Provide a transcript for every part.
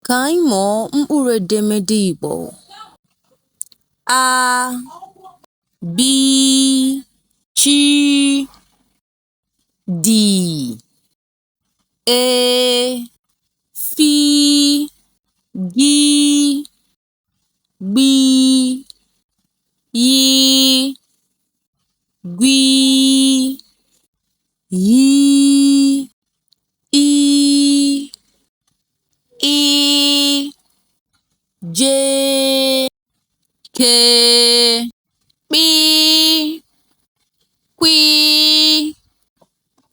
Ka anyị mụọ mkpụrụ edemede Igbo. A, B, Ch, D, E, F, G, B, Y, G, Y, I, I, J, K, P, Q,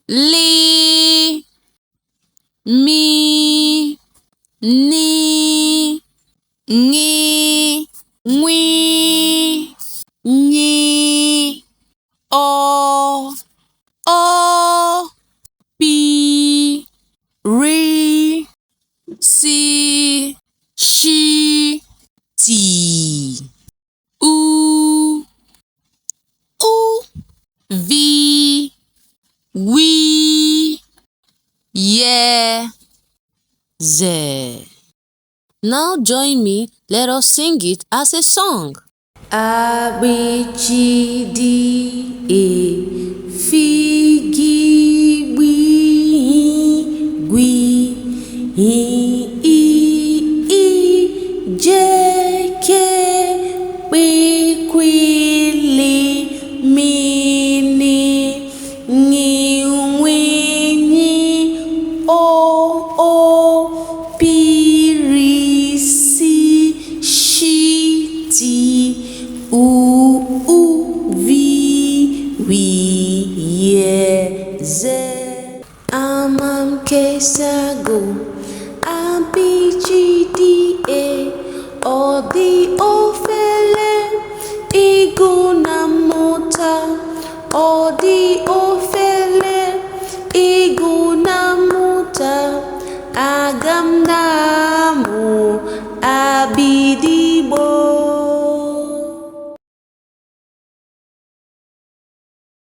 L, M, N, Ñ, Ñ, Ñ, O, P, R, S, Sh, T, U, V, W, Y, Z. Now join me, let us sing it as a song. A, B, C, D, E, F, G, B, G, I, J, K, P, Q, L, M, N, Ñ, Ñ, O, P, R, S, Sh, T, U, V, W, Y, Z. Amam kesago, A, B, C, D, E, O, D, O, fele, Igu na mụta, O, D, O, fele, Igu na mụta, Agam na mụ, A, B, D,